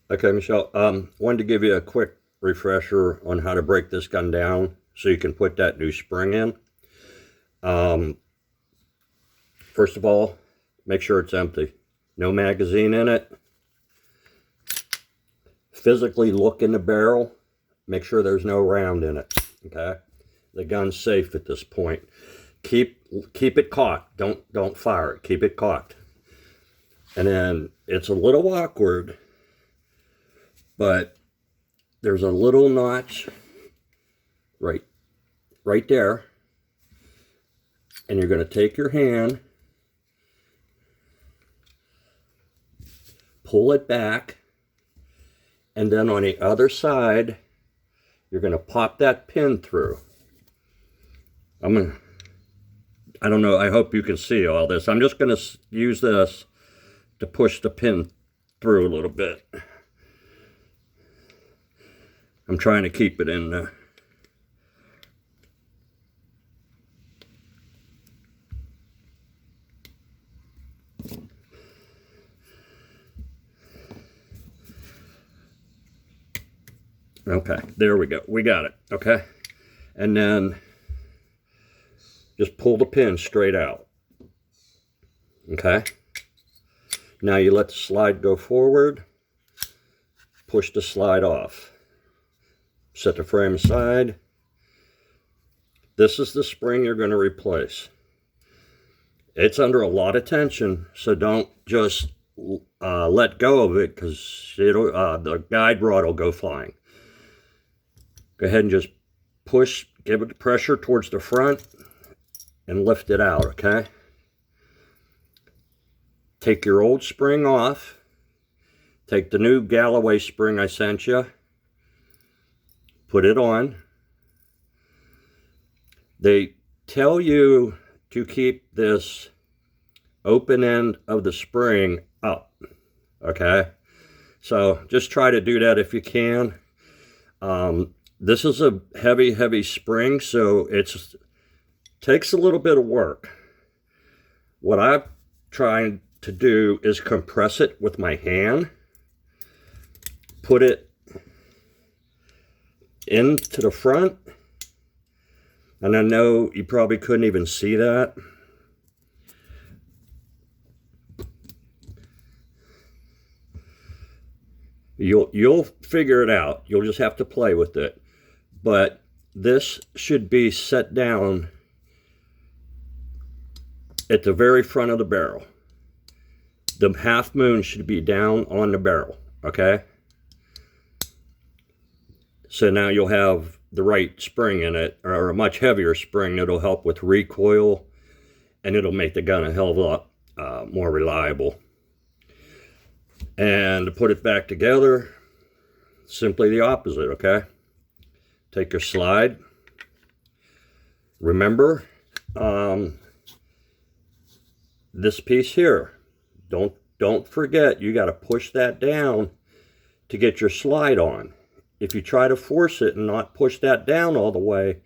Okay, Michelle, wanted to give you a quick refresher on how to break this gun down so you can put that new spring in. First of all, make sure it's empty. No magazine in it. Physically look in the barrel. Make sure there's no round in it, okay? The gun's safe at this point. Keep it cocked. Don't fire it. Keep it cocked. And then it's a little awkward, but there's a little notch right there, and you're going to take your hand, pull it back, and then on the other side you're going to pop that pin through. I don't know, I hope you can see all this. I'm just going to use this to push the pin through a little bit. I'm trying to keep it in there. Okay, there we go. We got it, okay? And then just pull the pin straight out, okay? Now you let the slide go forward, push the slide off. Set the frame aside. This is the spring you're going to replace. It's under a lot of tension, so don't just let go of it, because the guide rod will go flying. Go ahead and just push, give it pressure towards the front, and lift it out, okay? Take your old spring off. Take the new Galloway spring I sent you. Put it on. They tell you to keep this open end of the spring up, okay? So just try to do that if you can. This is a heavy spring, so it takes a little bit of work. What I'm trying to do is compress it with my hand, put it into the front, and I know you probably couldn't even see that. You'll figure it out. You'll just have to play with it. But this should be set down at the very front of the barrel. The half moon should be down on the barrel, okay? So now you'll have the right spring in it, or a much heavier spring that'll help with recoil, and it'll make the gun a hell of a lot more reliable. And to put it back together, simply the opposite, okay? Take your slide. Remember, this piece here, don't forget, you got to push that down to get your slide on. If you try to force it and not push that down all the way,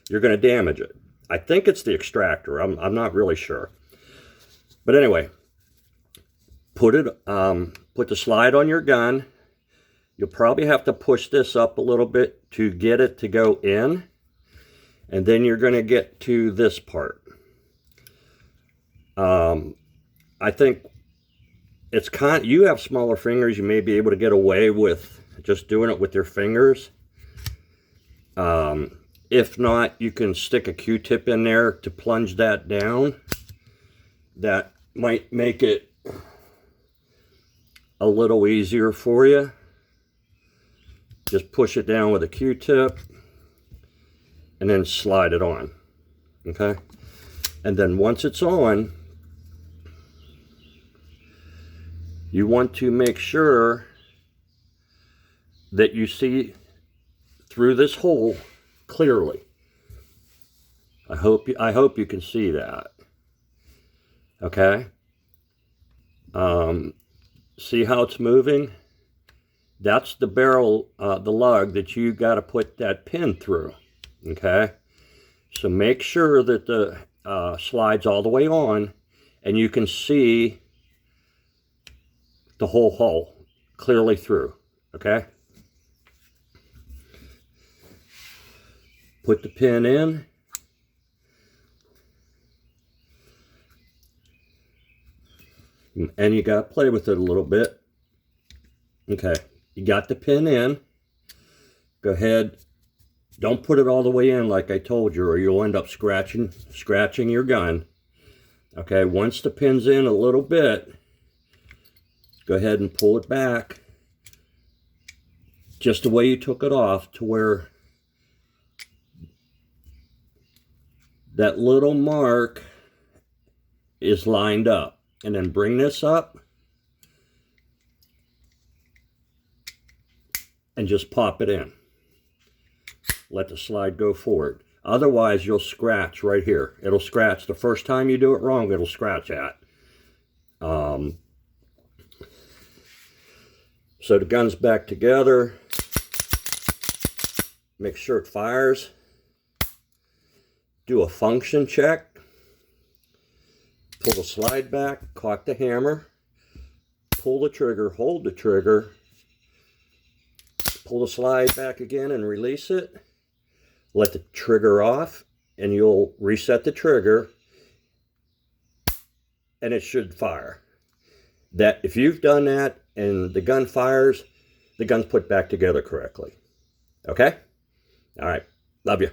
you're going to damage it. I think it's the extractor. I'm not really sure. But anyway, put the slide on your gun. You'll probably have to push this up a little bit to get it to go in. And then you're going to get to this part. I think it's you have smaller fingers. You may be able to get away with just doing it with your fingers. If not, you can stick a Q-tip in there to plunge that down. That might make it a little easier for you. Just push it down with a Q-tip and then slide it on, okay? And then once it's on, you want to make sure that you see through this hole clearly. I hope you can see that. Okay? See how it's moving? That's the barrel, the lug that you got to put that pin through. Okay? So make sure that the slide's all the way on and you can see the whole hole clearly through. Okay? Put the pin in. And you got to play with it a little bit. Okay, you got the pin in. Go ahead. Don't put it all the way in like I told you, or you'll end up scratching your gun. Okay, once the pin's in a little bit, go ahead and pull it back just the way you took it off, to where that little mark is lined up. And then bring this up and just pop it in. Let the slide go forward. Otherwise, you'll scratch right here. It'll scratch. The first time you do it wrong, it'll scratch at. So the gun's back together. Make sure it fires. Do a function check. Pull the slide back, cock the hammer, pull the trigger, hold the trigger, pull the slide back again and release it. Let the trigger off, and you'll reset the trigger, and it should fire. That if you've done that and the gun fires, the gun's put back together correctly. Okay? All right. Love you.